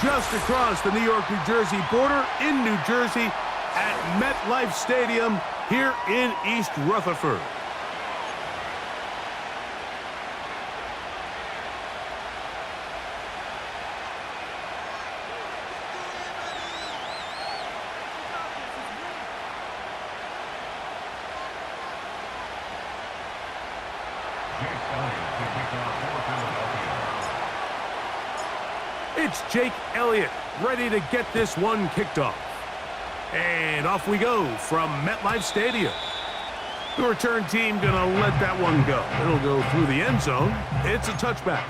just across the New York-New Jersey border in New Jersey at MetLife Stadium here in East Rutherford. It's Jake Elliott ready to get this one kicked off. And off we go from MetLife Stadium. The return team gonna let that one go. It'll go through the end zone. It's a touchback.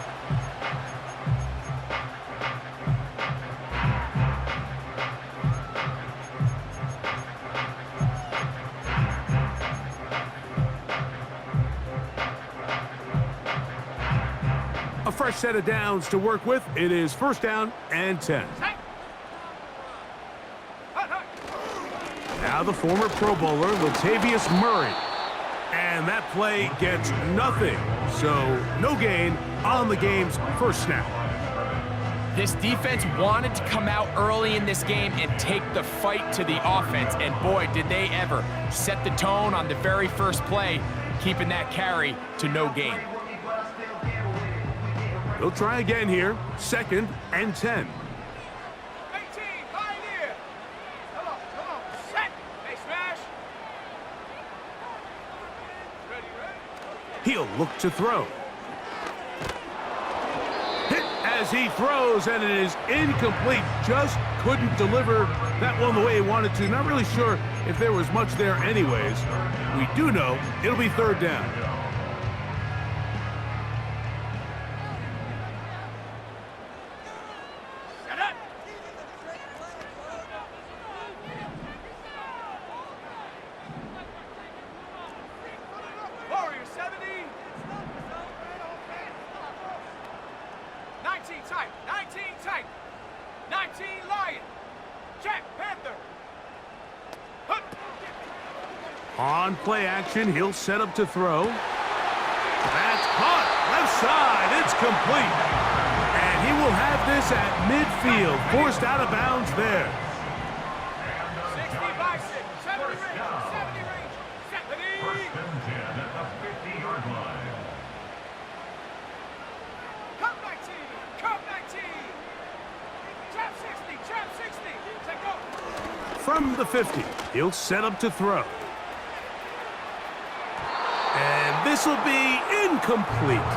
A fresh set of downs to work with. It is first down and 10. Now the former Pro Bowler, Latavius Murray. And that play gets nothing. So no gain on the game's first snap. This defense wanted to come out early in this game and take the fight to the offense. And boy, did they ever set the tone on the very first play, keeping that carry to no gain. They'll try again here. Second and 10. 18, Pioneer. Come on, set. Hey, smash. Ready. He'll look to throw. Hit as he throws, and it is incomplete. Just couldn't deliver that one the way he wanted to. Not really sure if there was much there anyways. We do know it'll be third down. Warrior 70. 19 tight. 19 tight. 19 Lion. Jack Panther. Hunt. On play action, he'll set up to throw. That's caught. Left side. It's complete. And he will have this at midfield. Forced out of bounds there. 60 by 6. 70 range. 70 range. 70. Come 19. Come 19. Trap 60. Trap 60. Take go. From the 50, he'll set up to throw. And this will be incomplete.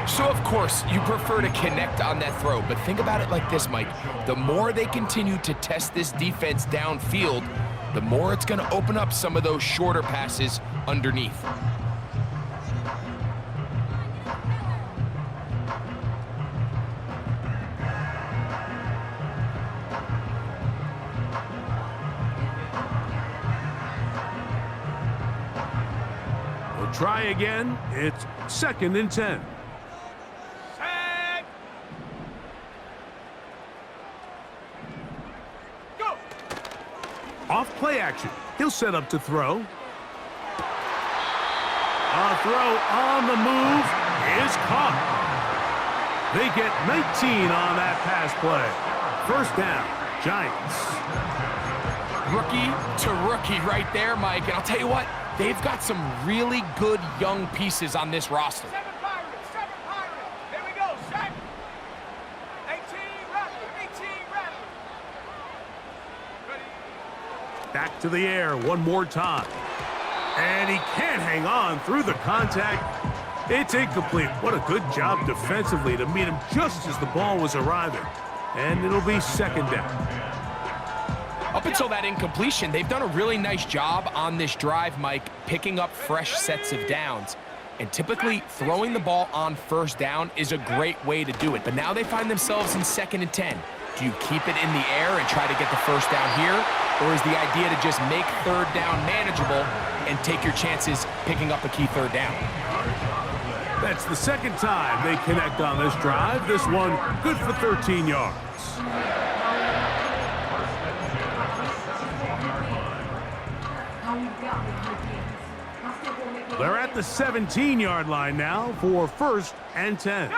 So, of course, you prefer to connect on that throw, but think about it like this, Mike. The more they continue to test this defense downfield, the more it's going to open up some of those shorter passes underneath. We'll try again. It's second and 10. Set. Go. Off play action, he'll set up to throw. A throw on the move is caught. They get 19 on that pass play. First down, Giants. Rookie to rookie right there, Mike. And I'll tell you what, they've got some really good young pieces on this roster. 7 Pirates. 7 Pirates. Here we go. Set. 18 Raptor. 18 Raptor. Ready. Back to the air one more time. And he can't hang on through the contact. It's incomplete. What a good job defensively to meet him just as the ball was arriving. And it'll be second down. Up until that incompletion, they've done a really nice job on this drive, Mike, picking up fresh sets of downs. And typically, throwing the ball on first down is a great way to do it. But now they find themselves in second and 10. Do you keep it in the air and try to get the first down here? Or is the idea to just make third down manageable and take your chances picking up a key third down? That's the second time they connect on this drive. This one good for 13 yards. They're at the 17-yard line now for first and 10. Go.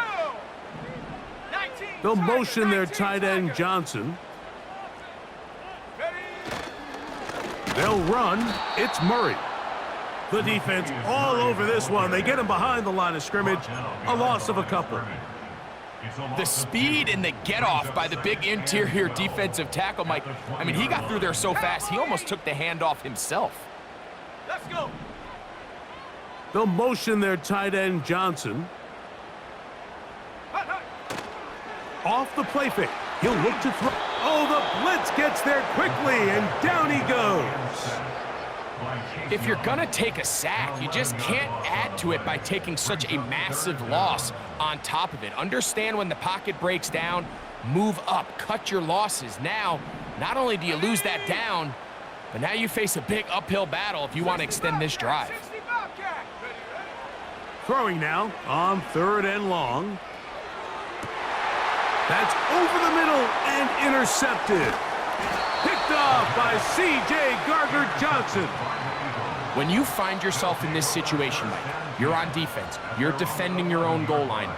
19 They'll motion their tight end Johnson. They'll run. It's Murray. The defense all over this one. They get him behind the line of scrimmage. A loss of a couple. The speed and the get-off by the big interior defensive tackle, Mike. I mean, he got through there so fast, he almost took the handoff himself. Let's go. They'll motion their tight end Johnson. Off the play fake. He'll look to throw. Oh, the blitz gets there quickly, and down he goes. If you're going to take a sack, you just can't add to it by taking such a massive loss on top of it. Understand when the pocket breaks down, move up, cut your losses. Now, not only do you lose that down, but now you face a big uphill battle if you want to extend this drive. Throwing now on 3rd and long. That's over the middle and intercepted. Picked off by C.J. Gardner-Johnson. When you find yourself in this situation, Mike, you're on defense, you're defending your own goal line,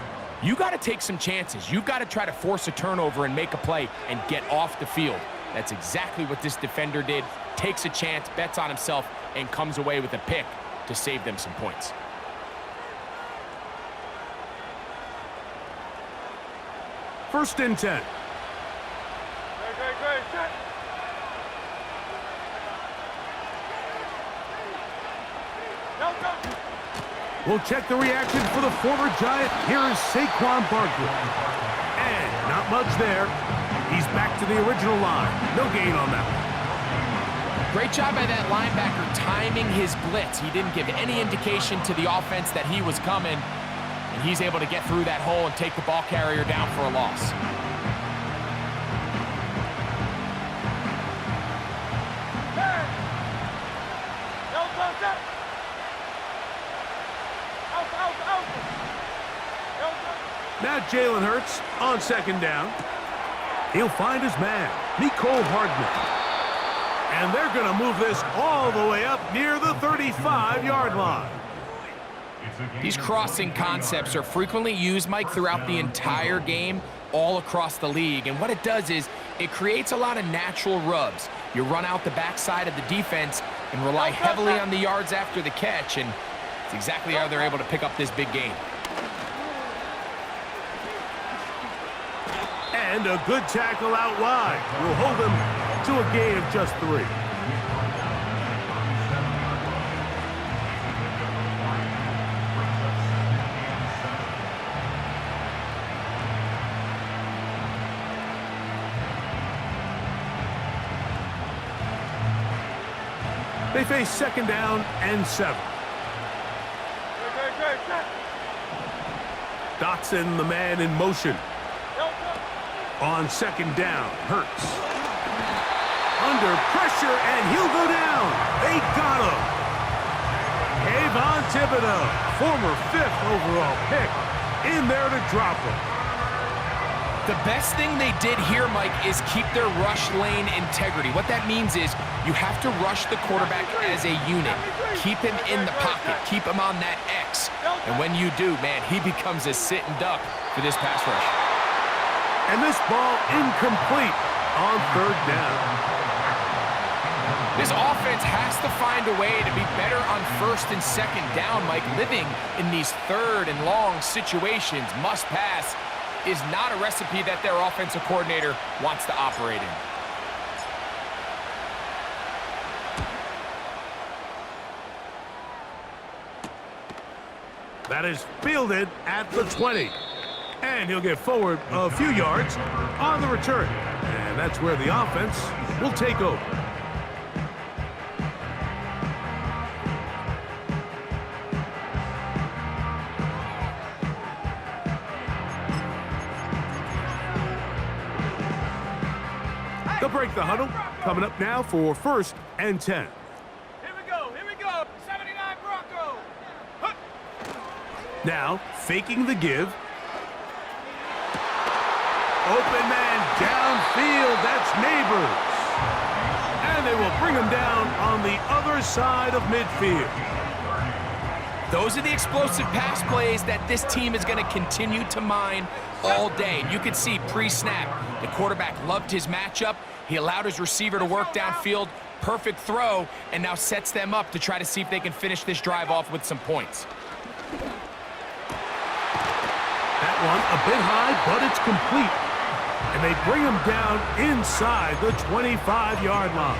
you got to take some chances. You got to try to force a turnover and make a play and get off the field. That's exactly what this defender did. Takes a chance, bets on himself, and comes away with a pick to save them some points. First and 10. Great. We'll check the reaction for the former Giant. Here is Saquon Barkley. And not much there. He's back to the original line. No gain on that one. Great job by that linebacker timing his blitz. He didn't give any indication to the offense that he was coming, and he's able to get through that hole and take the ball carrier down for a loss. Now Jalen Hurts on 2nd down. He'll find his man, Mecole Hardman. And they're going to move this all the way up near the 35-yard line. These crossing concepts are frequently used, Mike, throughout the entire game, all across the league. And what it does is it creates a lot of natural rubs. You run out the backside of the defense and rely heavily on the yards after the catch, and it's exactly how they're able to pick up this big gain. And a good tackle out wide will hold them to a gain of just 3. They face 2nd down and 7. Dotson, the man in motion. On 2nd down, Hurts. Under pressure, and he'll go down. They got him. Kayvon Thibodeaux, former 5th overall pick, in there to drop him. The best thing they did here, Mike, is keep their rush lane integrity. What that means is you have to rush the quarterback as a unit. Keep him in the pocket. Keep him on that X. And when you do, man, he becomes a sitting duck for this pass rush. And this ball incomplete on 3rd down. This offense has to find a way to be better on 1st and 2nd down, Mike. Living in these 3rd and long situations, must pass, is not a recipe that their offensive coordinator wants to operate in. That is fielded at the 20. And he'll get forward a few yards on the return. And that's where the offense will take over. They'll break the huddle. Coming up now for 1st and 10. Here we go. 79 Bronco. Huh. Now, faking the give. Open man downfield. That's Neighbors. And they will bring him down on the other side of midfield. Those are the explosive pass plays that this team is going to continue to mine all day. And you can see pre-snap, the quarterback loved his matchup. He allowed his receiver to work downfield, perfect throw, and now sets them up to try to see if they can finish this drive off with some points. That one a bit high, but it's complete. And they bring him down inside the 25-yard line.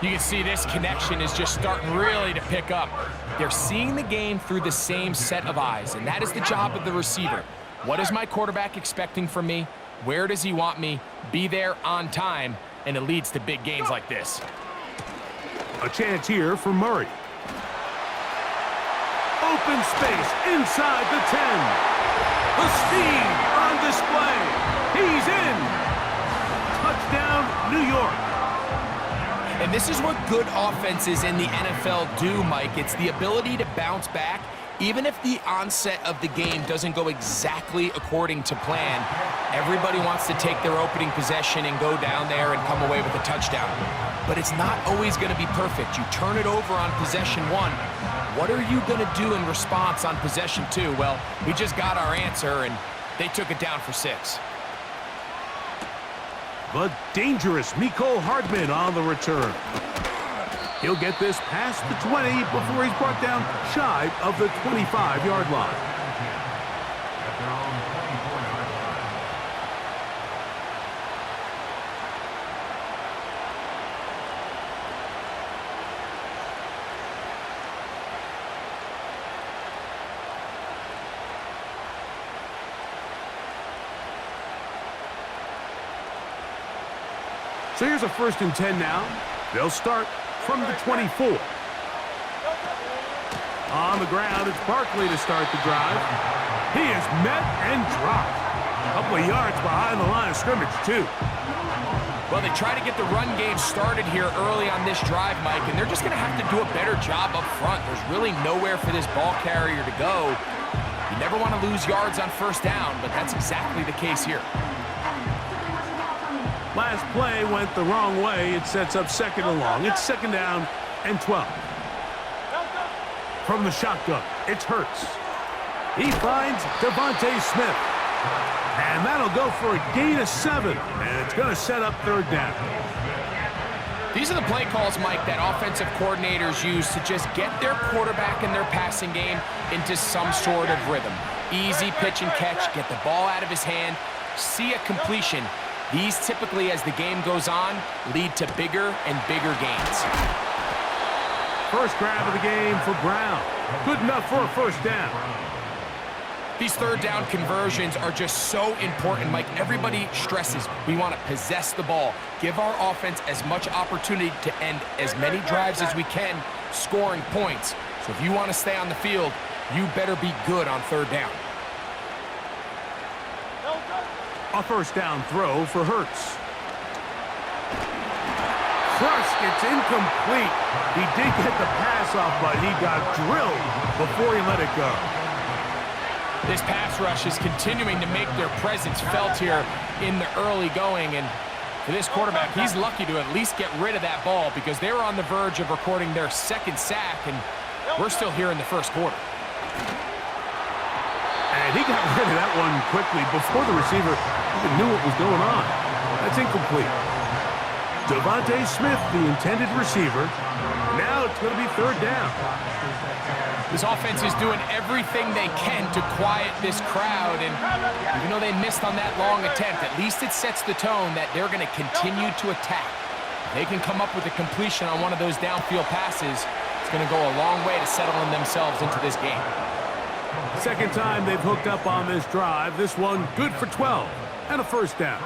You can see this connection is just starting really to pick up. They're seeing the game through the same set of eyes, and that is the job of the receiver. What is my quarterback expecting from me? Where does he want me? Be there on time, and it leads to big gains like this. A chance here for Murray. Open space inside the 10. The speed on display. He's in. Touchdown, New York. And this is what good offenses in the NFL do, Mike. It's the ability to bounce back. Even if the onset of the game doesn't go exactly according to plan, everybody wants to take their opening possession and go down there and come away with a touchdown. But it's not always going to be perfect. You turn it over on possession 1. What are you going to do in response on possession 2? Well, we just got our answer, and they took it down for 6. The dangerous Mecole Hardman on the return. He'll get this past the 20 before he's brought down shy of the 25-yard line. So here's a 1st and 10 now. They'll start from the 24. On the ground, it's Barkley to start the drive. He is met and dropped. A couple of yards behind the line of scrimmage, too. Well, they try to get the run game started here early on this drive, Mike, and they're just going to have to do a better job up front. There's really nowhere for this ball carrier to go. You never want to lose yards on 1st down, but that's exactly the case here. Last play went the wrong way. It sets up 2nd and long. It's 2nd down and 12. From the shotgun, it's Hurts. He finds Devontae Smith. And that'll go for a gain of 7. And it's going to set up 3rd down. These are the play calls, Mike, that offensive coordinators use to just get their quarterback and their passing game into some sort of rhythm. Easy pitch and catch, get the ball out of his hand, see a completion. These typically, as the game goes on, lead to bigger and bigger gains. First grab of the game for Brown. Good enough for a 1st down. These 3rd down conversions are just so important, Mike. Everybody stresses we want to possess the ball, give our offense as much opportunity to end as many drives as we can, scoring points. So if you want to stay on the field, you better be good on 3rd down. A 1st down throw for Hurts. Crush, it's incomplete. He did get the pass off, but he got drilled before he let it go. This pass rush is continuing to make their presence felt here in the early going, and for this quarterback, he's lucky to at least get rid of that ball because they were on the verge of recording their 2nd sack, and we're still here in the 1st quarter. And he got rid of that one quickly before the receiver even knew what was going on. That's incomplete. Devontae Smith, the intended receiver. Now it's going to be 3rd down. This offense is doing everything they can to quiet this crowd, and even though they missed on that long attempt, at least it sets the tone that they're going to continue to attack. If they can come up with a completion on one of those downfield passes, it's going to go a long way to settling themselves into this game. 2nd time they've hooked up on this drive. This one good for 12 and a 1st down.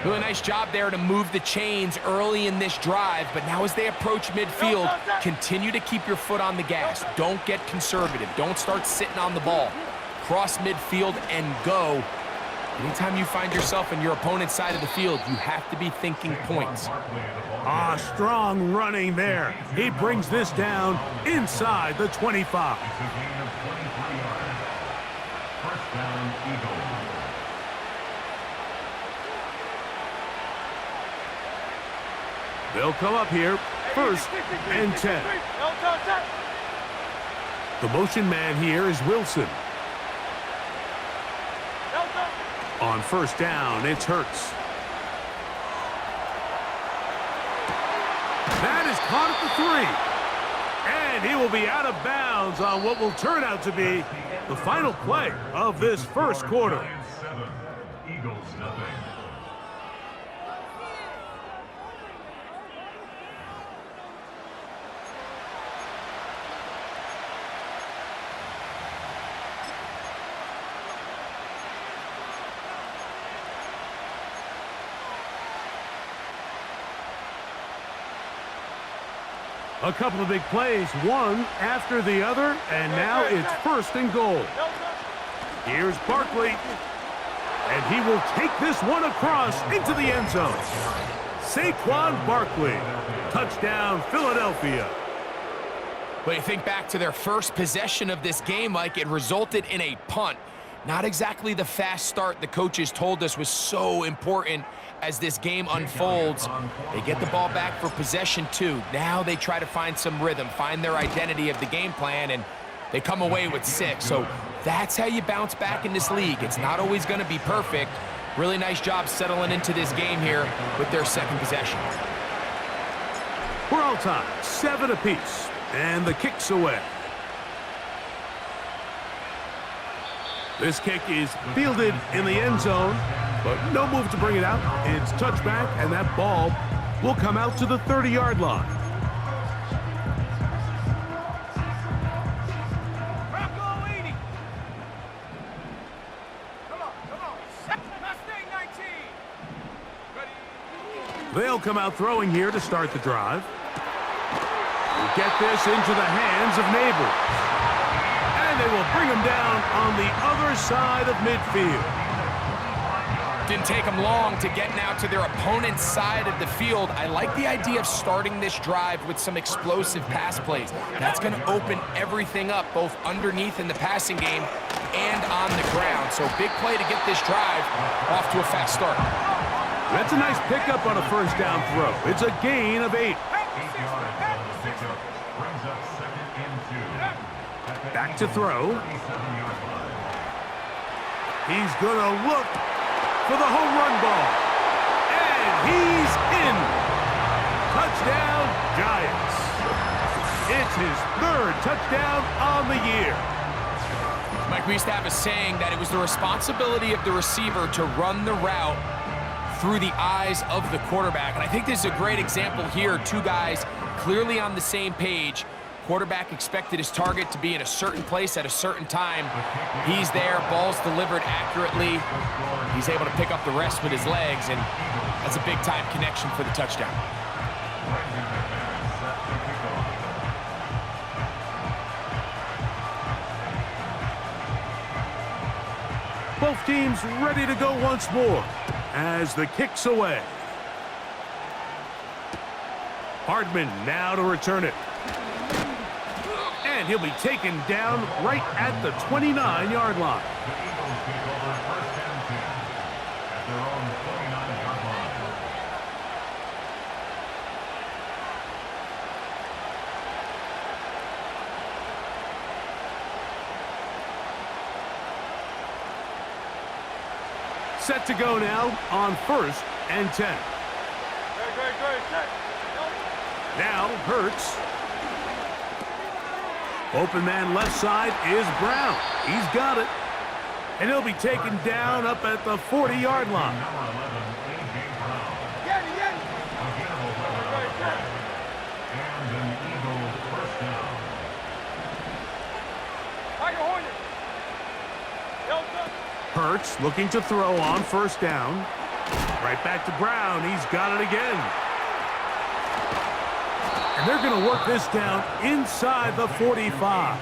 Really nice job there to move the chains early in this drive, but now as they approach midfield, continue to keep your foot on the gas. Don't get conservative. Don't start sitting on the ball. Cross midfield and go. Anytime you find yourself in your opponent's side of the field, you have to be thinking points. Strong running there. He brings this down inside the 25. They'll come up here, 1st and 10. The motion man here is Wilson. On first down, it's Hurts. That is caught at the 3. And he will be out of bounds on what will turn out to be the final play of this first quarter. Eagles nothing. A couple of big plays, one after the other, and now it's first and goal. Here's Barkley, and he will take this one across into the end zone. Saquon Barkley, touchdown Philadelphia. But you think back to their first possession of this game, Mike, it resulted in a punt. Not exactly the fast start the coaches told us was so important as this game unfolds. They get the ball back for possession 2. Now they try to find some rhythm, find their identity of the game plan, and they come away with 6. So that's how you bounce back in this league. It's not always going to be perfect. Really nice job settling into this game here with their second possession. We're all tied, 7 apiece, and the kick's away. This kick is fielded in the end zone, but no move to bring it out. It's touchback, and that ball will come out to the 30-yard line. Bronco 80. Come on. Mustang 19. Ready. They'll come out throwing here to start the drive. Get this into the hands of Neighbors. And they will bring him down on the other side of midfield. Didn't take them long to get now to their opponent's side of the field. I like the idea of starting this drive with some explosive pass plays. That's going to open everything up, both underneath in the passing game and on the ground. So big play to get this drive off to a fast start. That's a nice pickup on a first down throw. It's a gain of 8. Back to throw. He's going to look for the home run ball. And he's in. Touchdown, Giants. It's his 3rd touchdown on the year. Mike, we used to have a saying that it was the responsibility of the receiver to run the route through the eyes of the quarterback. And I think this is a great example here. 2 guys clearly on the same page. Quarterback expected his target to be in a certain place at a certain time. He's there, ball's delivered accurately. He's able to pick up the rest with his legs, and that's a big-time connection for the touchdown. Both teams ready to go once more as the kick's away. Hardman now to return it. And he'll be taken down right at the 29-yard line. The Eagles take over first and 10 at their own 29-yard line. Set to go now on first and 10. Great. Now Hurts. Open man left side is Brown. He's got it. And he'll be taken down up at the 40-yard line. Number 11, A.J. Brown. Get it. Again, and an Eagles first down. Tiger Hornet. Delta. Hurts looking to throw on first down. Right back to Brown. He's got it again. And they're going to work this down inside the 45.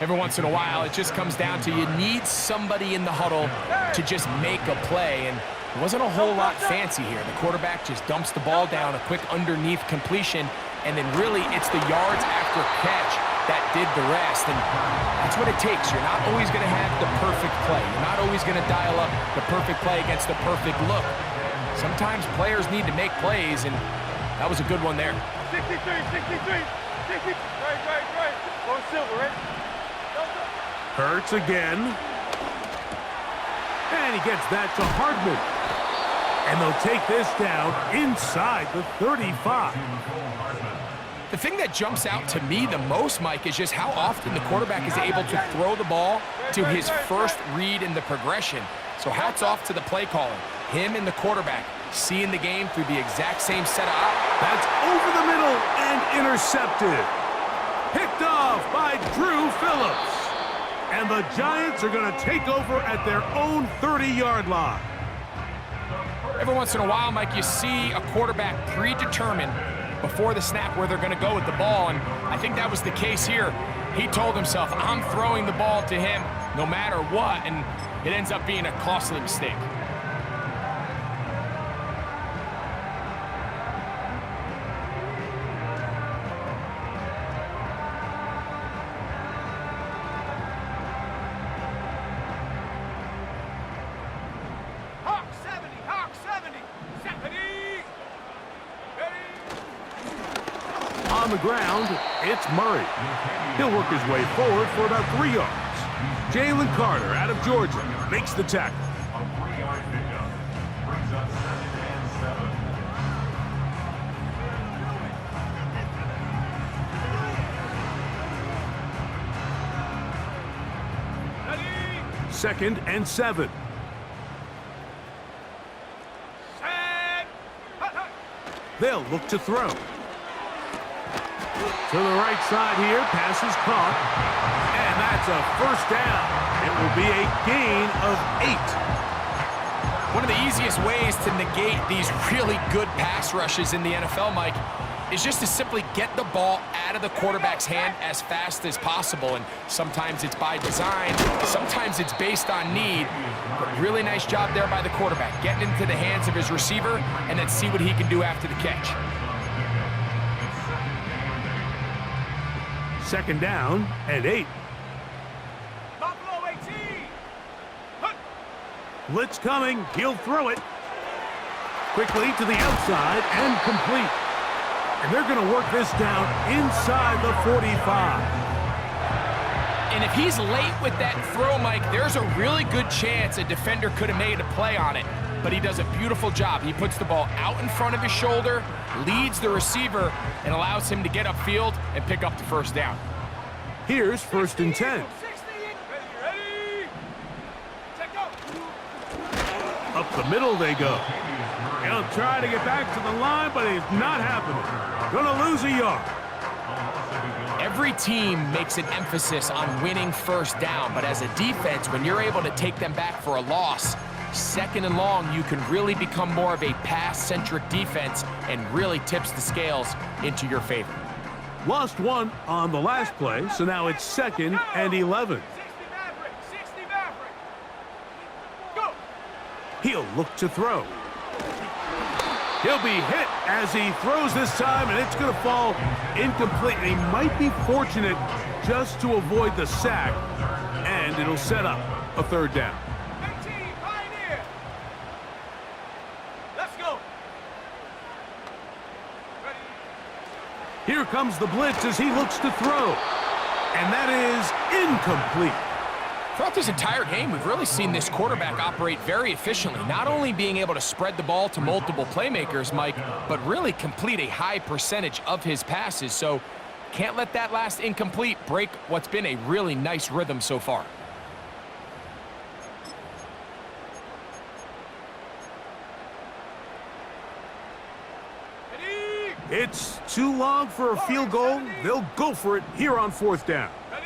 Every once in a while, it just comes down to you need somebody in the huddle to just make a play, and it wasn't a whole lot fancy here. The quarterback just dumps the ball down, a quick underneath completion, and then really it's the yards after catch that did the rest, and that's what it takes. You're not always going to have the perfect play. You're not always going to dial up the perfect play against the perfect look. Sometimes players need to make plays, and that was a good one there. 63. Great. Hurts again. And he gets that to Hardman. And they'll take this down inside the 35. The thing that jumps out to me the most, Mike, is just how often the quarterback is able to throw the ball to his first read in the progression. So hats off to the play caller. Him and the quarterback seeing the game through the exact same setup. That's over the middle and intercepted. Picked off by Drew Phillips. And the Giants are going to take over at their own 30-yard line. Every once in a while, Mike, you see a quarterback predetermined before the snap where they're going to go with the ball, and I think that was the case here. He told himself, I'm throwing the ball to him no matter what, and it ends up being a costly mistake. Hawk 70, Hawk 70. 70. Ready. On the ground, it's Murray. He'll work his way forward for about 3 yards. Jalen Carter out of Georgia makes the tackle. A 3-yard pickup brings up 2nd and 7. Ready. 2nd and 7. Set. Hut, hut. They'll look to throw. To the right side here, pass is caught. And that's a first down. It will be a gain of 8. One of the easiest ways to negate these really good pass rushes in the NFL, Mike, is just to simply get the ball out of the quarterback's hand as fast as possible. And sometimes it's by design, sometimes it's based on need. But really nice job there by the quarterback, getting into the hands of his receiver and then see what he can do after the catch. 2nd down and 8. Buffalo 18. Hut. Blitz coming. He'll throw it. Quickly to the outside and complete. And they're going to work this down inside the 45. And if he's late with that throw, Mike, there's a really good chance a defender could have made a play on it. But he does a beautiful job. He puts the ball out in front of his shoulder, leads the receiver, and allows him to get upfield and pick up the first down. Here's 1st and 10. 60. Ready. Take go. Up the middle they go. He'll try to get back to the line, but it's not happening. Gonna lose a yard. Every team makes an emphasis on winning first down, but as a defense, when you're able to take them back for a loss, 2nd and long, you can really become more of a pass-centric defense and really tips the scales into your favor. Lost one on the last play, so now it's 2nd and 11. 60 Maverick. 60 Maverick. Go. He'll look to throw. He'll be hit as he throws this time, and it's going to fall incomplete. And he might be fortunate just to avoid the sack, and it'll set up a 3rd down. 18 Pioneer. Let's go. Ready. Here comes the blitz as he looks to throw. And that is incomplete. Throughout this entire game, we've really seen this quarterback operate very efficiently, not only being able to spread the ball to multiple playmakers, Mike, but really complete a high percentage of his passes. So can't let that last incomplete break what's been a really nice rhythm so far. Ready. It's too long for a field goal. They'll go for it here on 4th down. Ready.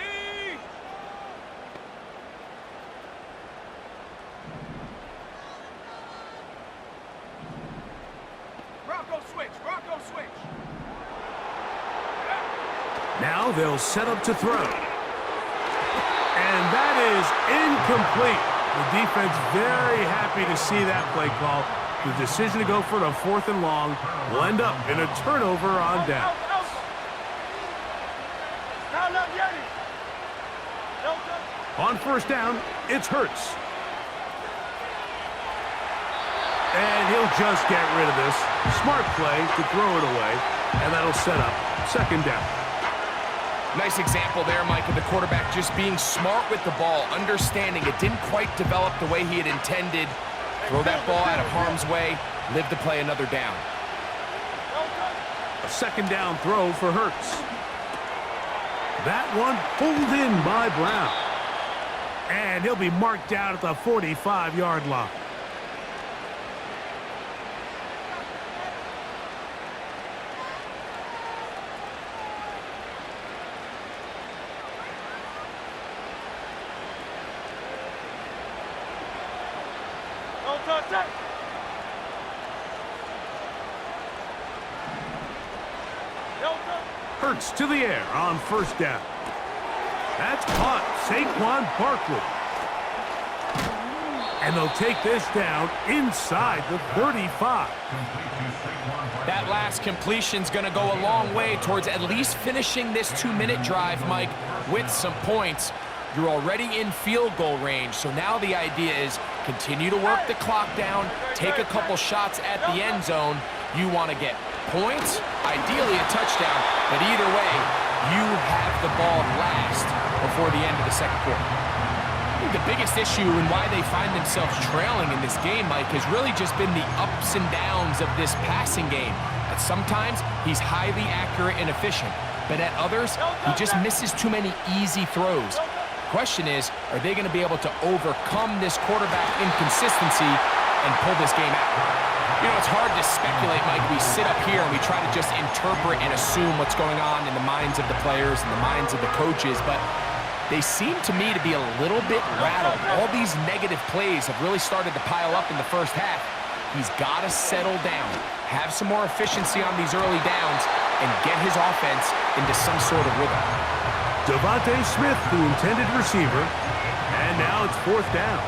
Bronco switch. Bronco switch. Now they'll set up to throw. And that is incomplete. The defense very happy to see that play call. The decision to go for the 4th and long will end up in a turnover on down. On 1st down, it's Hurts. And he'll just get rid of this. Smart play to throw it away, and that'll set up 2nd down. Nice example there, Mike, of the quarterback just being smart with the ball, understanding it didn't quite develop the way he had intended. Throw that ball out of harm's way, live to play another down. A second down throw for Hurts. That one pulled in by Brown. And he'll be marked down at the 45-yard line. Hurts to the air on first down. That's caught. Saquon Barkley. And they'll take this down inside the 35. That last completion's going to go a long way towards at least finishing this 2-minute drive, Mike, with some points. You're already in field goal range, so now the idea is continue to work the clock down, take a couple shots at the end zone. You want to get points, ideally a touchdown, but either way, you have the ball last before the end of the second quarter. I think the biggest issue and why they find themselves trailing in this game, Mike, has really just been the ups and downs of this passing game. At sometimes, he's highly accurate and efficient, but at others, he just misses too many easy throws. Question is, are they going to be able to overcome this quarterback inconsistency and pull this game out? You know, it's hard to speculate, Mike. We sit up here and we try to just interpret and assume what's going on in the minds of the players and the minds of the coaches, but they seem to me to be a little bit rattled. All these negative plays have really started to pile up in the first half. He's got to settle down, have some more efficiency on these early downs, and get his offense into some sort of rhythm. Devontae Smith, the intended receiver, and now it's fourth down.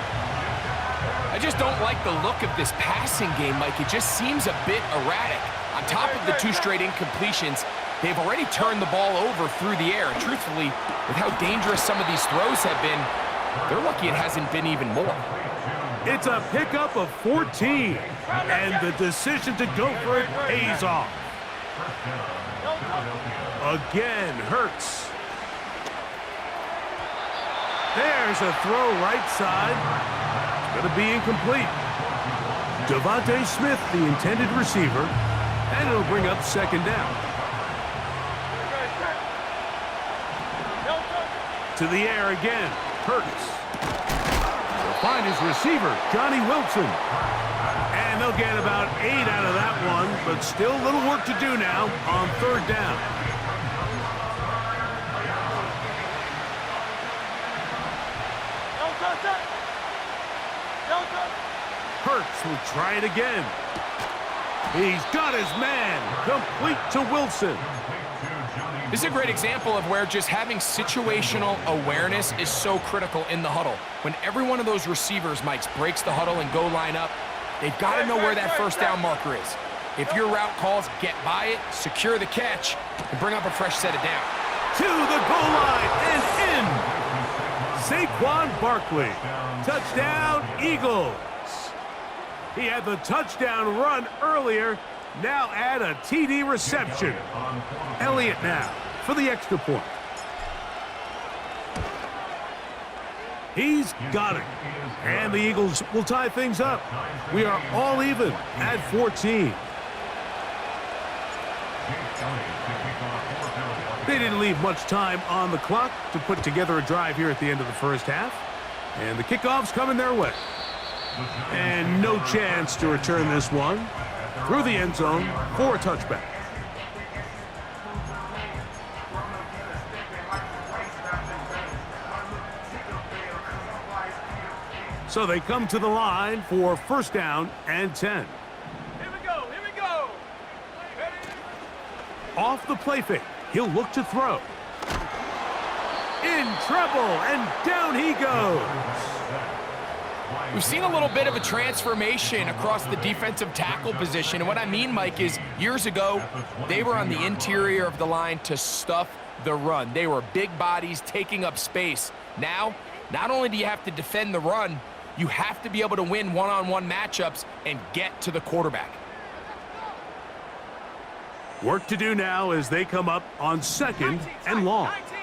I just don't like the look of this passing game, Mike. It just seems a bit erratic. On top of the 2 straight incompletions, they've already turned the ball over through the air. And truthfully, with how dangerous some of these throws have been, they're lucky it hasn't been even more. It's a pickup of 14, and the decision to go for it pays off. Again, Hurts. There's a throw right side. It's going to be incomplete. Devontae Smith, the intended receiver, and it'll bring up second down. To the air again, Hurts. He'll find his receiver, Johnny Wilson. And they'll get about 8 out of that one, but still a little work to do now on third down. Hurts will try it again. He's got his man, complete to Wilson. This is a great example of where just having situational awareness is so critical in the huddle. When every one of those receivers, Mike, breaks the huddle and go line up, they've got to know where that first down marker is. If your route calls, get by it, secure the catch, and bring up a fresh set of down. To the goal line and in. Saquon Barkley. Touchdown, Eagles. He had the touchdown run earlier. Now add a TD reception. Elliott now for the extra point. He's got it. And the Eagles will tie things up. We are all even at 14. They didn't leave much time on the clock to put together a drive here at the end of the first half. And the kickoff's coming their way. And no chance to return this one through the end zone for a touchback. So they come to the line for first down and 10. Here we go, here we go. Ready? Off the play fake, he'll look to throw. In trouble, and down he goes. We've seen a little bit of a transformation across the defensive tackle position. And what I mean, Mike, is years ago, they were on the interior of the line to stuff the run. They were big bodies taking up space. Now, not only do you have to defend the run, you have to be able to win one-on-one matchups and get to the quarterback. Work to do now as they come up on second and long. 19.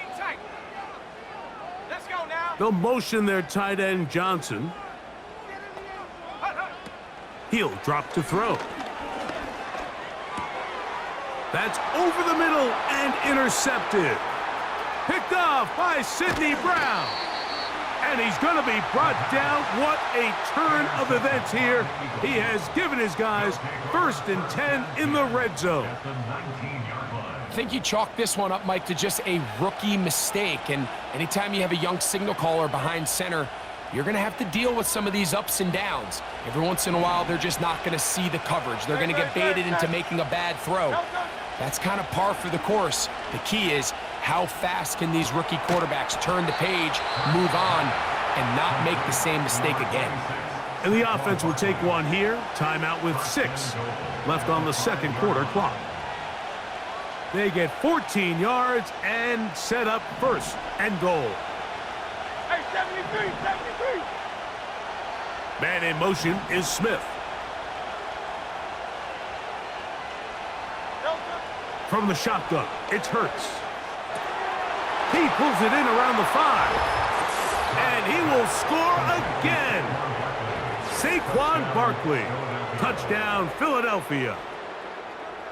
They'll motion their tight end Johnson. He'll drop to throw. That's over the middle and intercepted. Picked off by Sidney Brown. And he's going to be brought down. What a turn of events here. He has given his guys 1st and 10 in the red zone. I think you chalk this one up, Mike, to just a rookie mistake. And anytime you have a young signal caller behind center, you're going to have to deal with some of these ups and downs. Every once in a while, they're just not going to see the coverage. They're going to get baited into making a bad throw. That's kind of par for the course. The key is how fast can these rookie quarterbacks turn the page, move on, and not make the same mistake again. And the offense will take one here. Timeout with 6 left on the second quarter clock. They get 14 yards and set up 1st and goal. Hey, 73, 73. Man in motion is Smith. From the shotgun, it's Hurts. He pulls it in around the 5. And he will score again. Saquon Barkley. Touchdown, Philadelphia.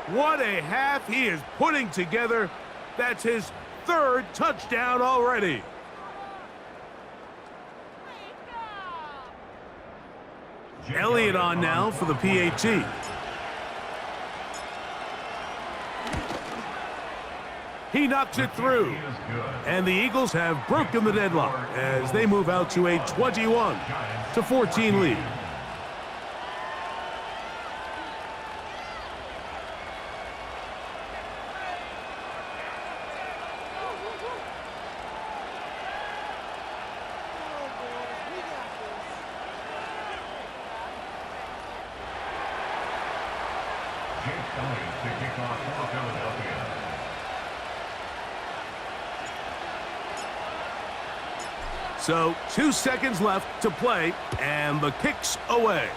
What a half he is putting together. That's his 3rd touchdown already. Elliott on now for the PAT. He knocks it through. And the Eagles have broken the deadlock as they move out to a 21-14 lead. So 2 seconds left to play, and the kick's away.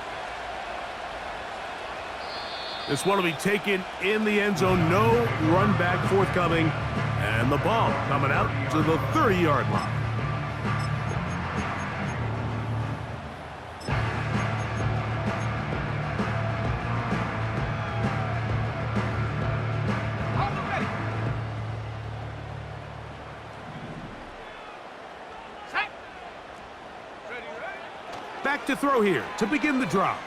This one will be taken in the end zone. No run back forthcoming, and the ball coming out to the 30-yard line. Back to throw here to begin the drive.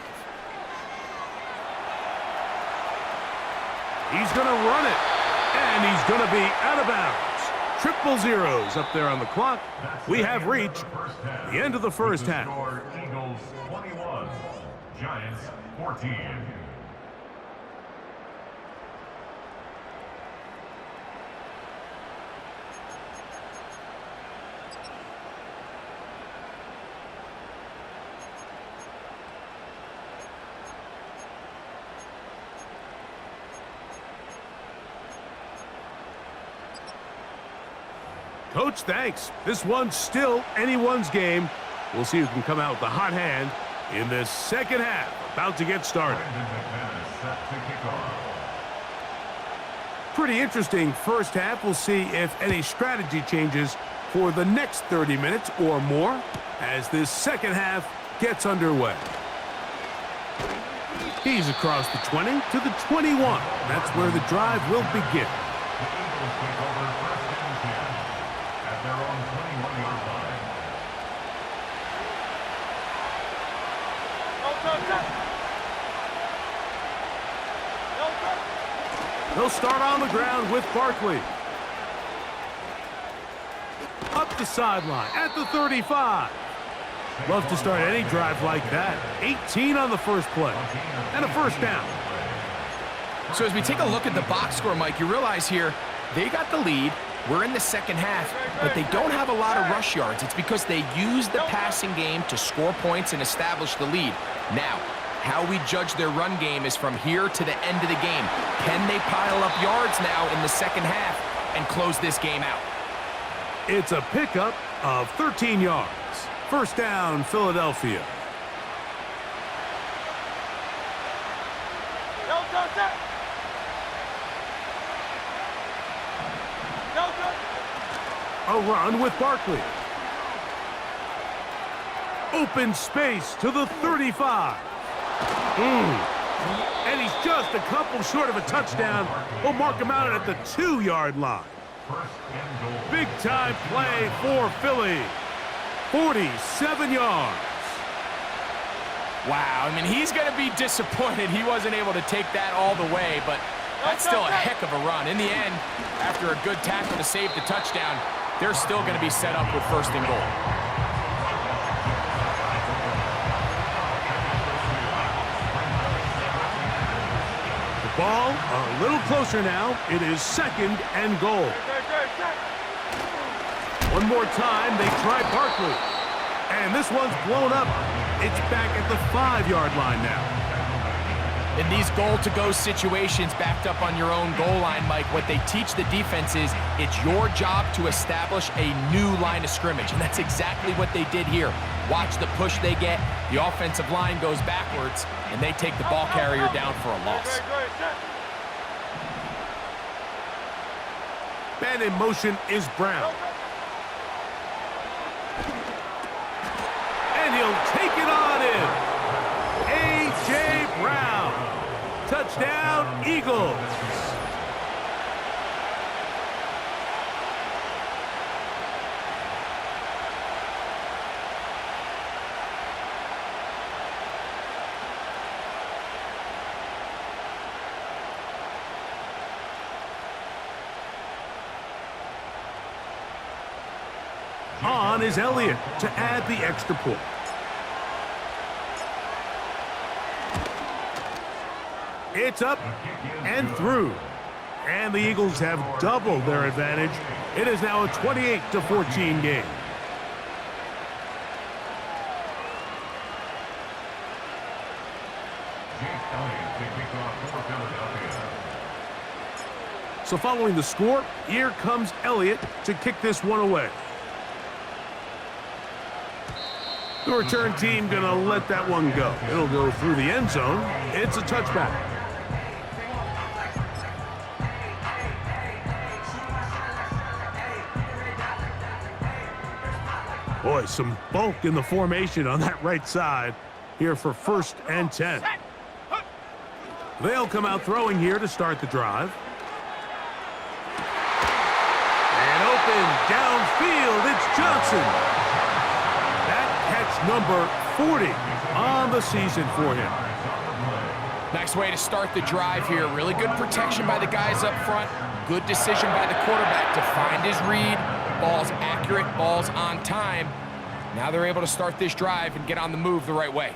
He's going to run it, and he's going to be out of bounds. Triple zeros up there on the clock. We have reached the end of the first half. Eagles 21, Giants 14. Coach, thanks. This one's still anyone's game. We'll see who can come out with the hot hand in this second half. About to get started. Pretty interesting first half. We'll see if any strategy changes for the next 30 minutes or more as this second half gets underway. He's across the 20 to the 21. That's where the drive will begin. They'll start on the ground with Barkley. Up the sideline at the 35. Love to start any drive like that. 18 on the first play. And a first down. So as we take a look at the box score, Mike, you realize here they got the lead. We're in the second half, but they don't have a lot of rush yards. It's because they use the passing game to score points and establish the lead. Now, how we judge their run game is from here to the end of the game. Can they pile up yards now in the second half and close this game out? It's a pickup of 13 yards. First down, Philadelphia. A run with Barkley. Open space to the 35. And he's just a couple short of a touchdown. We'll mark him out at the 2-yard line. Big time play for Philly. 47 yards. Wow, I mean, he's going to be disappointed he wasn't able to take that all the way, but that's still a heck of a run. In the end, after a good tackle to save the touchdown, they're still going to be set up with 1st and goal. Ball a little closer now. It is 2nd and goal. One more time, they try Barkley. And this one's blown up. It's back at the 5-yard line now. In these goal-to-go situations backed up on your own goal line, Mike, what they teach the defense is it's your job to establish a new line of scrimmage, and that's exactly what they did here. Watch the push they get. The offensive line goes backwards, and they take the ball carrier down for a loss. Man in motion is Brown. And he'll take it on in. A.J. Brown. Touchdown, Eagles. On is Elliott to add the extra point. It's up and through. And the Eagles have doubled their advantage. It is now a 28-14 game. So following the score, here comes Elliott to kick this one away. The return team going to let that one go. It'll go through the end zone. It's a touchback. Boy, some bulk in the formation on that right side here for 1st and 10. They'll come out throwing here to start the drive. And open downfield, it's Johnson. Number 40 on the season for him. Nice way to start the drive here. Really good protection by the guys up front. Good decision by the quarterback to find his read. Ball's accurate, ball's on time. Now they're able to start this drive and get on the move the right way.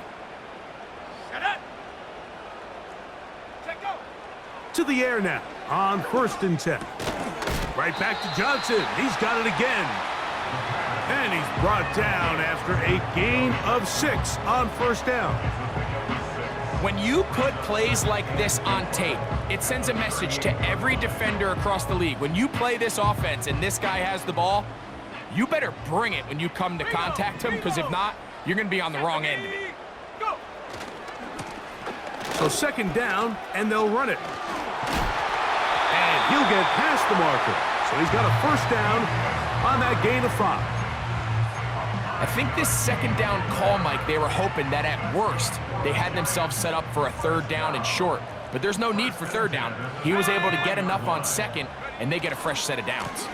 To the air now on 1st and 10. Right back to Johnson. He's got it again. And he's brought down after a gain of 6 on 1st down. When you put plays like this on tape, it sends a message to every defender across the league. When you play this offense and this guy has the ball, you better bring it when you come to contact him, because if not, you're going to be on the wrong end of it. So 2nd down, and they'll run it. And he'll get past the marker. So he's got a 1st down on that gain of 5. I think this 2nd down call, Mike, they were hoping that at worst they had themselves set up for a 3rd down and short. But there's no need for 3rd down. He was able to get enough on 2nd, and they get a fresh set of downs.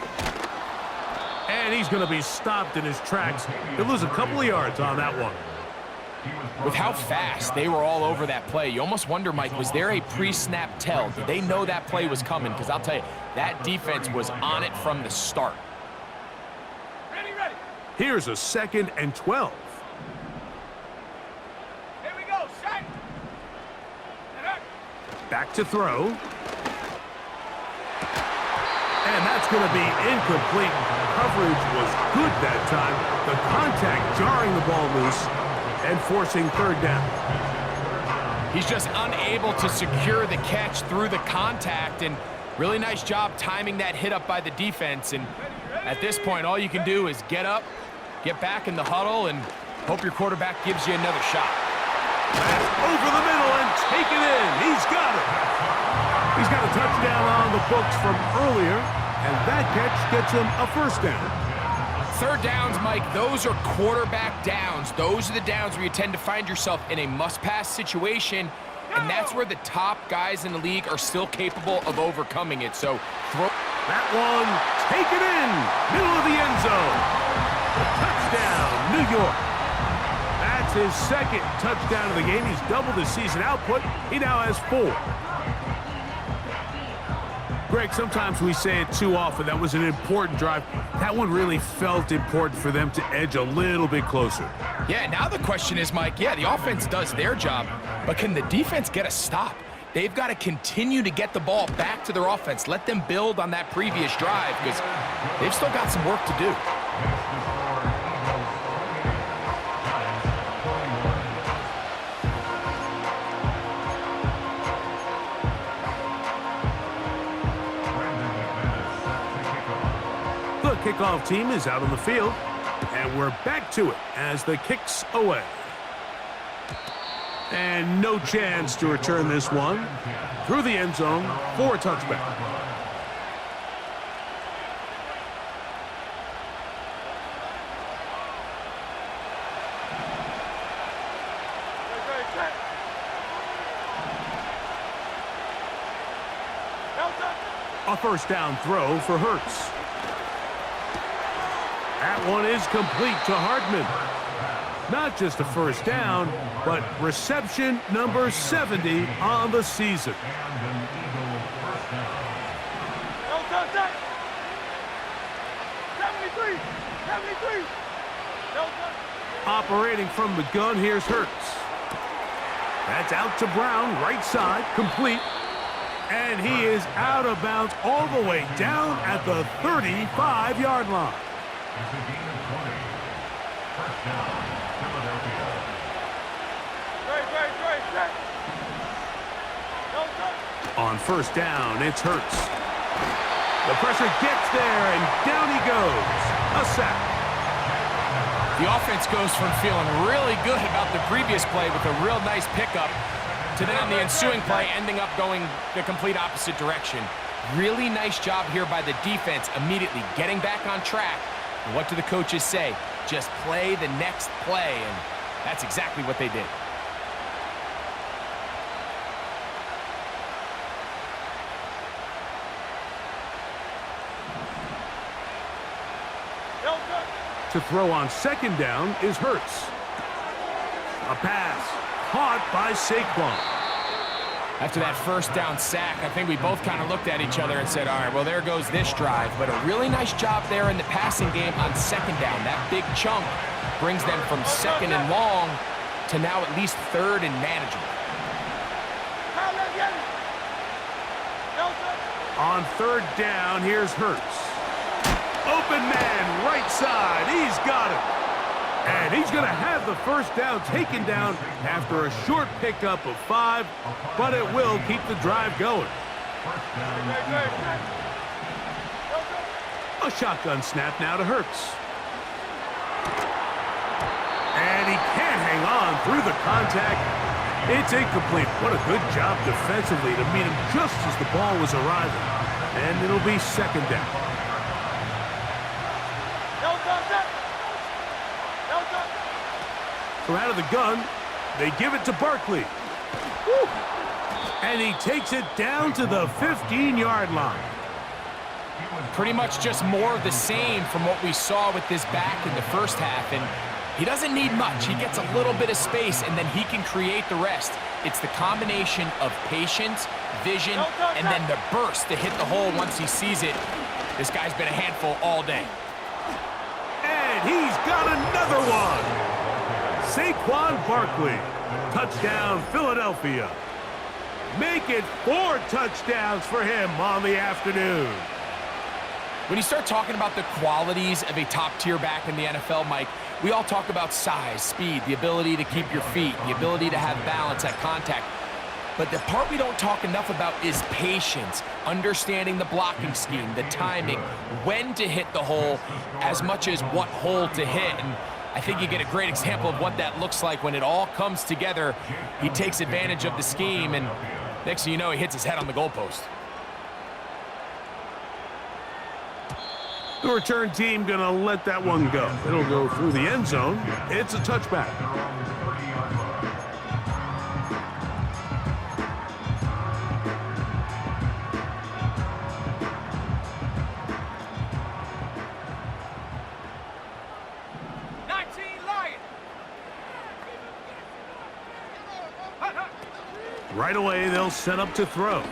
And he's going to be stopped in his tracks. He'll lose a couple of yards on that one. With how fast they were all over that play, you almost wonder, Mike, was there a pre-snap tell? Did they know that play was coming? Because I'll tell you, that defense was on it from the start. Here's a 2nd and 12. Here we go, set. Back to throw. And that's going to be incomplete. Coverage was good that time. The contact jarring the ball loose and forcing 3rd down. He's just unable to secure the catch through the contact, and really nice job timing that hit up by the defense. And at this point, all you can do is get up, get back in the huddle, and hope your quarterback gives you another shot. Pass over the middle and take it in. He's got it. He's got a touchdown on the books from earlier, and that catch gets him a 1st down. Third downs, Mike, those are quarterback downs. Those are the downs where you tend to find yourself in a must-pass situation, and that's where the top guys in the league are still capable of overcoming it. So throw That one, take it in, middle of the end zone. Touchdown, New York. That's his second touchdown of the game. He's doubled his season output. He now has 4. Greg, sometimes we say it too often. That was an important drive. That one really felt important for them to edge a little bit closer. Yeah, now the question is, Mike, yeah, the offense does their job, but can the defense get a stop? They've got to continue to get the ball back to their offense. Let them build on that previous drive because they've still got some work to do. The kickoff team is out on the field, and we're back to it as the kick's away. And no chance to return this one through the end zone for a touchback. A first down throw for Hurts. That one is complete to Hardman. Not just a first down, but reception number 70 on the season. Operating from the gun, here's Hurts. That's out to Brown, right side, complete. And he is out of bounds all the way down at the 35-yard line. It's a gain of 20. First down, Philadelphia. On first down, it's Hurts. The pressure gets there, and down he goes. A sack. The offense goes from feeling really good about the previous play with a real nice pickup to then on the ensuing play ending up going the complete opposite direction. Really nice job here by the defense immediately getting back on track. And what do the coaches say? Just play the next play, and that's exactly what they did. To throw on second down is Hurts. A pass caught by Saquon. After that first down sack, I think we both kind of looked at each other and said, all right, well, there goes this drive. But a really nice job there in the passing game on second down. That big chunk brings them from second and long to now at least third and manageable. On third down, here's Hurts. Open man, right side. He's got it. And he's going to have the first down taken down after a short pickup of 5, but it will keep the drive going. A shotgun snap now to Hurts. And he can't hang on through the contact. It's incomplete. What a good job defensively to meet him just as the ball was arriving. And it'll be second down. From out of the gun, they give it to Barkley. Woo! And he takes it down to the 15-yard line. Pretty much just more of the same from what we saw with this back in the first half. And he doesn't need much. He gets a little bit of space, and then he can create the rest. It's the combination of patience, vision, and then the burst to hit the hole once he sees it. This guy's been a handful all day. And he's got another one. Saquon Barkley. Touchdown, Philadelphia. Make it 4 touchdowns for him on the afternoon. When you start talking about the qualities of a top-tier back in the NFL, Mike, we all talk about size, speed, the ability to keep your feet, the ability to have balance at contact. But the part we don't talk enough about is patience, understanding the blocking scheme, the timing, when to hit the hole, as much as what hole to hit. And I think you get a great example of what that looks like when it all comes together. He takes advantage of the scheme, and next thing you know, he hits his head on the goalpost. The return team going to let that one go. It'll go through the end zone. It's a touchback. Their own 30-yard line. Right away, they'll set up to throw.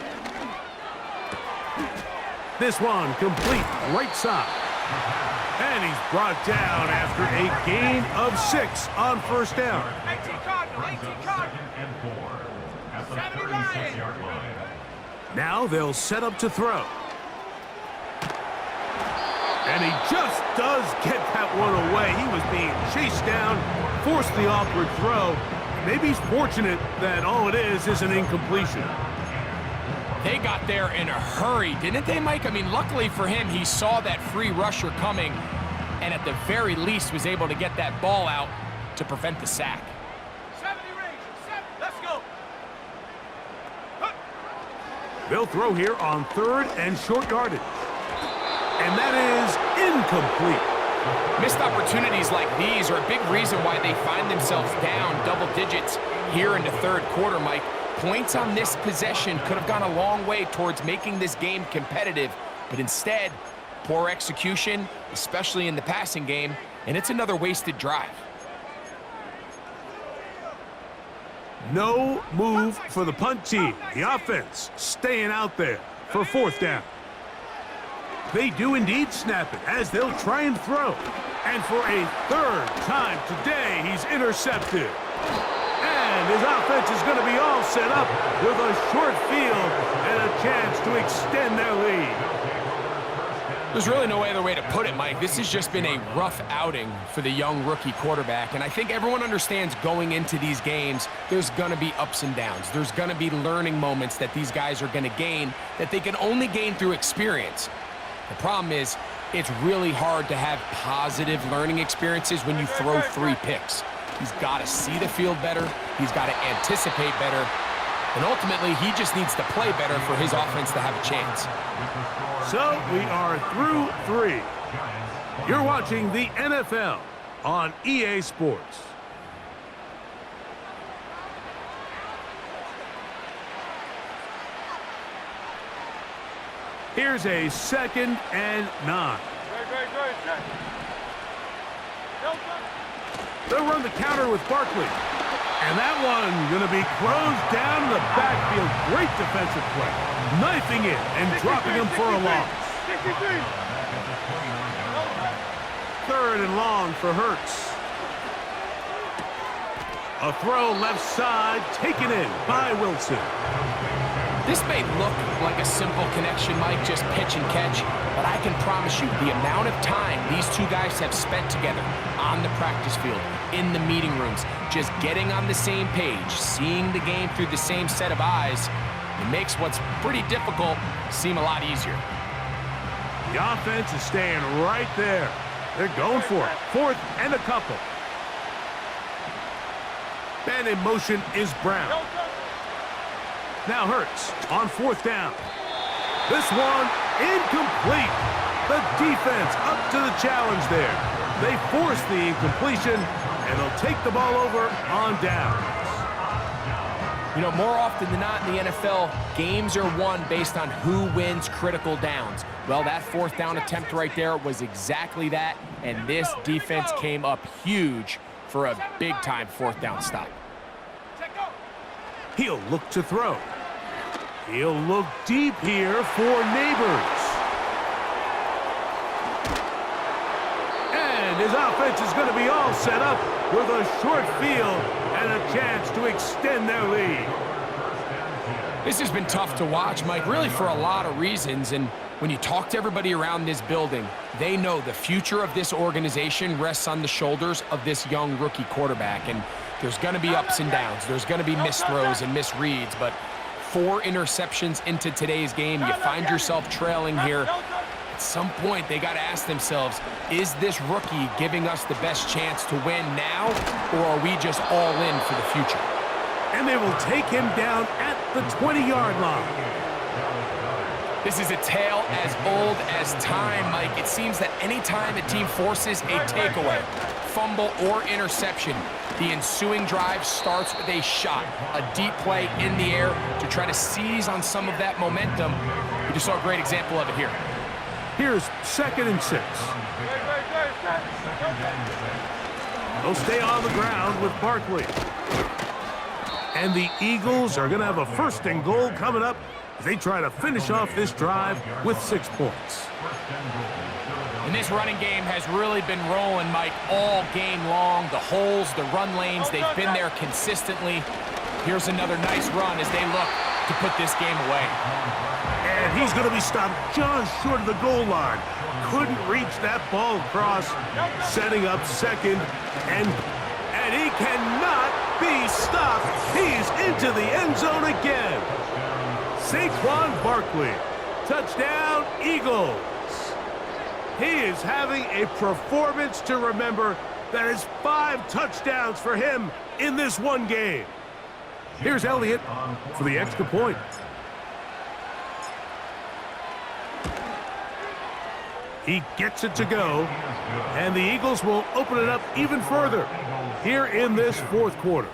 This one complete right side. And he's brought down after a gain of 6 on first down. 18 Cardinal, 18 Cardinal. Second and 4 at the 70 36-yard line. Now they'll set up to throw. And he just does get that one away. He was being chased down, forced the awkward throw. Maybe he's fortunate that all it is an incompletion. They got there in a hurry, didn't they, Mike? I mean, luckily for him, he saw that free rusher coming and at the very least was able to get that ball out to prevent the sack. 70 range, 7, let's go. They'll throw here on 3rd and short yardage. And that is incomplete. Missed opportunities like these are a big reason why they find themselves down double digits here in the third quarter, Mike. Points on this possession could have gone a long way towards making this game competitive, but instead, poor execution, especially in the passing game, and it's another wasted drive. No move for the punt team. The offense staying out there for 4th down. They do indeed snap it as they'll try and throw. And for a 3rd time today, he's intercepted. And his offense is going to be all set up with a short field and a chance to extend their lead. There's really no other way to put it, Mike. This has just been a rough outing for the young rookie quarterback, and I think everyone understands going into these games, there's going to be ups and downs. There's going to be learning moments that these guys are going to gain that they can only gain through experience. The problem is, it's really hard to have positive learning experiences when you throw 3 picks. He's got to see the field better. He's got to anticipate better. And ultimately, he just needs to play better for his offense to have a chance. So we are through 3. You're watching the NFL on EA Sports. Here's a 2nd and 9. They'll run the counter with Barkley. And that one going to be closed down in the backfield. Great defensive play. Knifing it and dropping him for a loss. 3rd and long for Hurts. A throw left side taken in by Wilson. This may look like a simple connection, Mike, just pitch and catch, but I can promise you the amount of time these two guys have spent together on the practice field, in the meeting rooms, just getting on the same page, seeing the game through the same set of eyes, it makes what's pretty difficult seem a lot easier. The offense is staying right there. They're going for it. 4th and a couple. And in motion is Brown. Now Hurts on 4th down. This one incomplete. The defense up to the challenge there. They force the incompletion, and they'll take the ball over on downs. You know, more often than not in the NFL, games are won based on who wins critical downs. Well, that 4th down attempt right there was exactly that, and this defense came up huge for a big-time 4th down stop. He'll look to throw. He'll look deep here for Neighbors. And his offense is going to be all set up with a short field and a chance to extend their lead. This has been tough to watch, Mike, really for a lot of reasons. And when you talk to everybody around this building, they know the future of this organization rests on the shoulders of this young rookie quarterback. And there's going to be ups and downs. There's going to be missed throws and misreads. But 4 interceptions into today's game, you find yourself trailing here. At some point, they got to ask themselves, is this rookie giving us the best chance to win now, or are we just all in for the future? And they will take him down at the 20-yard line. This is a tale as old as time, Mike. It seems that anytime a team forces a takeaway, fumble, or interception, the ensuing drive starts with a shot, a deep play in the air to try to seize on some of that momentum. We just saw a great example of it here. Here's 2nd and 6. They'll stay on the ground with Barkley. And the Eagles are going to have a 1st and goal coming up as they try to finish off this drive with 6 points. And this running game has really been rolling, Mike, all game long. The holes, the run lanes, they've been there consistently. Here's another nice run as they look to put this game away. And he's going to be stopped just short of the goal line. Couldn't reach that ball across, setting up 2nd. And he cannot be stopped. He's into the end zone again. Saquon Barkley, touchdown Eagles. He is having a performance to remember. That is 5 touchdowns for him in this one game. Here's Elliott for the extra point. He gets it to go, and the Eagles will open it up even further here in this 4th quarter.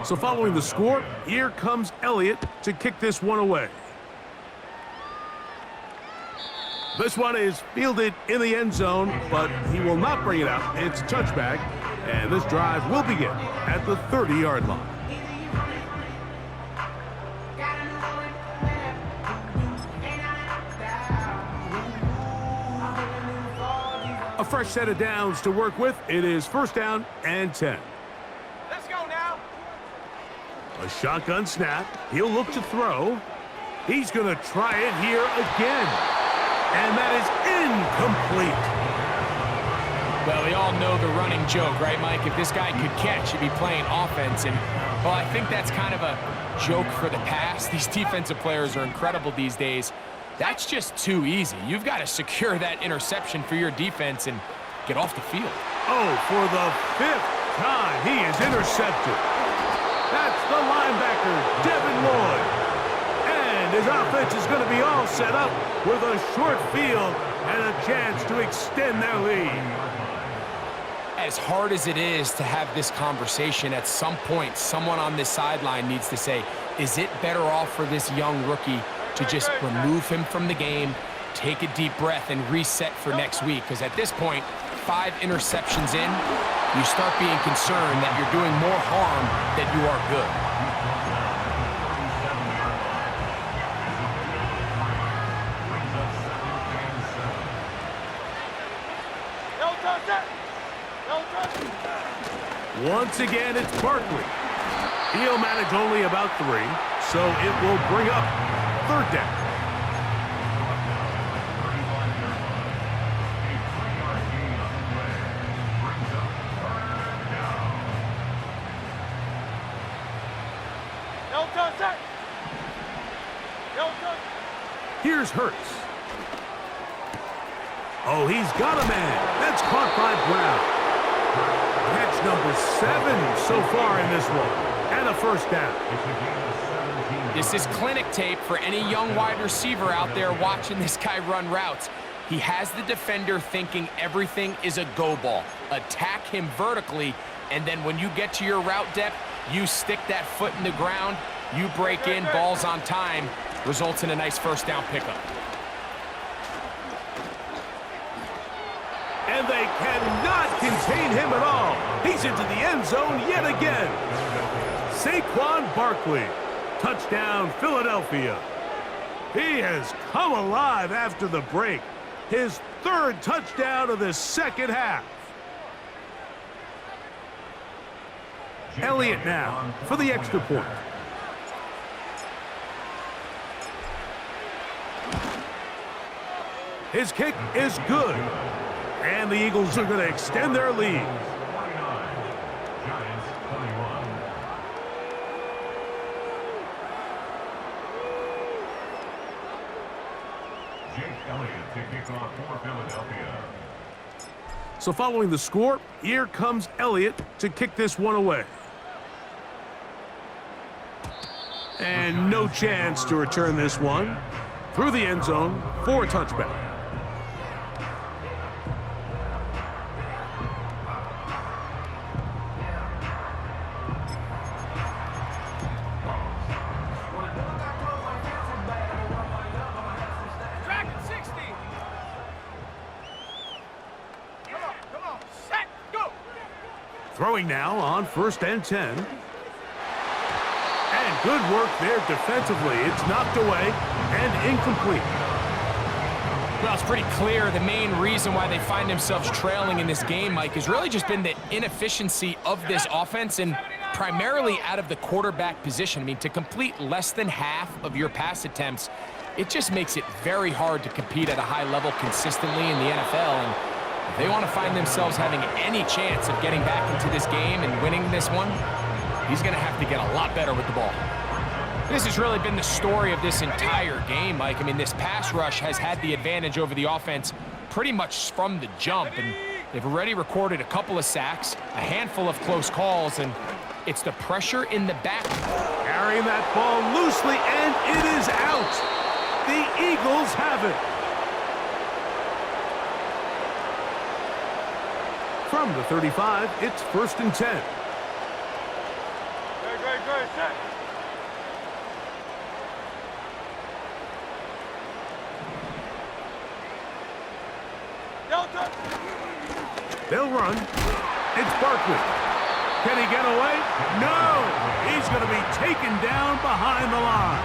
So following the score, here comes Elliott to kick this one away. This one is fielded in the end zone, but he will not bring it out. It's a touchback, and this drive will begin at the 30-yard line. A fresh set of downs to work with. It is 1st down and 10. Let's go now. A shotgun snap. He'll look to throw. He's going to try it here again. And that is incomplete. Well, we all know the running joke, right, Mike? If this guy could catch, he'd be playing offense. And, well, I think that's kind of a joke for the past. These defensive players are incredible these days. That's just too easy. You've got to secure that interception for your defense and get off the field. Oh, for the 5th time, he is intercepted. That's the linebacker, Devin Lloyd. And his offense is going to be all set up with a short field and a chance to extend their lead. As hard as it is to have this conversation, at some point, someone on this sideline needs to say, is it better off for this young rookie to just remove him from the game, take a deep breath, and reset for next week? Because at this point, 5 interceptions in, you start being concerned that you're doing more harm than you are good. Once again, it's Barkley. He'll manage only about 3, so it will bring up 3rd down. Here's Hurts. Oh, he's got a man. That's caught by Brown. Catch number 7 so far in this one. And a 1st down. This is clinic tape for any young wide receiver out there watching this guy run routes. He has the defender thinking everything is a go ball. Attack him vertically, and then when you get to your route depth, you stick that foot in the ground, you break in, balls on time, results in a nice 1st down pickup. And they cannot contain him at all. He's into the end zone yet again. Saquon Barkley. Touchdown, Philadelphia. He has come alive after the break. His 3rd touchdown of the 2nd half. Elliott now for the extra point. His kick is good. And the Eagles are going to extend their lead. So following the score, here comes Elliott to kick this one away. And no chance to return this one through the end zone for a touchback. Track at 60. Come on. Set, go. Throwing now on 1st and 10. And good work there defensively. It's knocked away and incomplete. Well, it's pretty clear the main reason why they find themselves trailing in this game, Mike, has really just been the inefficiency of this offense and primarily out of the quarterback position. I mean, to complete less than half of your pass attempts, it just makes it very hard to compete at a high level consistently in the NFL. And if they want to find themselves having any chance of getting back into this game and winning this one, he's going to have to get a lot better with the ball. This has really been the story of this entire game, Mike. I mean, this pass rush has had the advantage over the offense pretty much from the jump, and they've already recorded a couple of sacks, a handful of close calls, and it's the pressure in the back. Carrying that ball loosely, and it is out. The Eagles have it. From the 35, it's 1st and 10. Great, set. Delta. They'll run. It's Barkley. Can he get away? No! He's going to be taken down behind the line.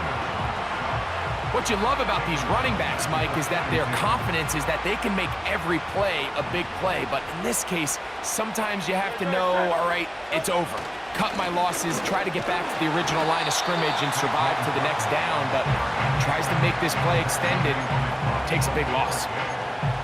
What you love about these running backs, Mike, is that their confidence is that they can make every play a big play. But in this case, sometimes you have to know, all right, it's over. Cut my losses, try to get back to the original line of scrimmage and survive to the next down, but tries to make this play extended and takes a big loss.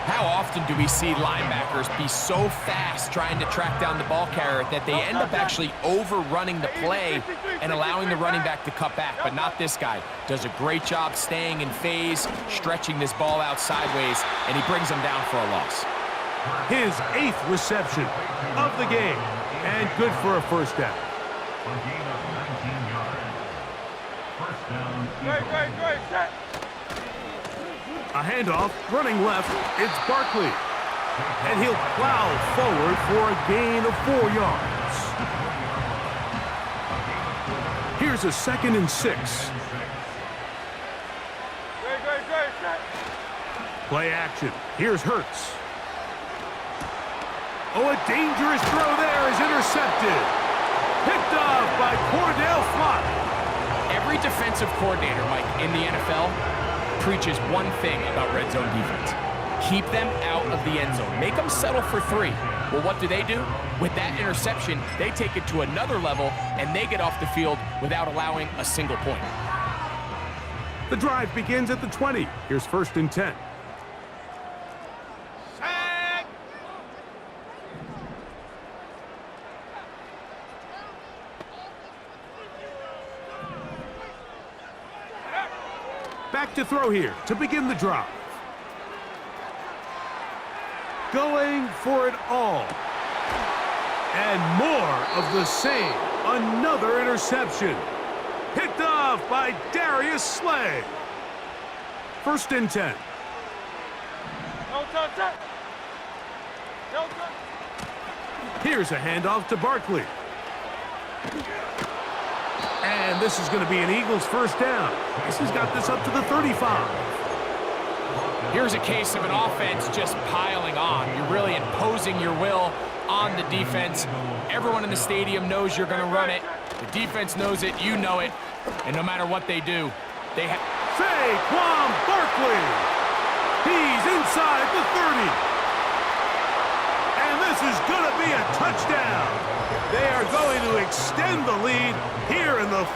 How often do we see linebackers be so fast trying to track down the ball carrier that they end up actually overrunning the play and allowing the running back to cut back? But not this guy. Does a great job staying in phase, stretching this ball out sideways, and he brings them down for a loss. His 8th reception of the game, and good for a first down. For a gain of 19 yards. First down. Great, set. A handoff, running left, it's Barkley. And he'll plow forward for a gain of 4 yards. Here's a 2nd and 6. Great, set. Play action. Here's Hurts. Oh, a dangerous throw there is intercepted. Picked off by Cordell Flott. Every defensive coordinator, Mike, in the NFL preaches one thing about red zone defense. Keep them out of the end zone. Make them settle for 3. Well, what do? With that interception, they take it to another level, and they get off the field without allowing a single point. The drive begins at the 20. Here's 1st and 10. Set. Back to throw here to begin the drive. Going for it all. And more of the same. Another interception. Picked off by Darius Slay. 1st and 10. Here's a handoff to Barkley. And this is going to be an Eagles first down. This has got this up to the 35. Here's a case of an offense just piling on. You're really imposing your will on the defense. Everyone in the stadium knows you're going to run it. The defense knows it, you know it. And no matter what they do, they have... Saquon Barkley. He's inside the 30. And this is going to be a touchdown. They are going to extend the lead here in the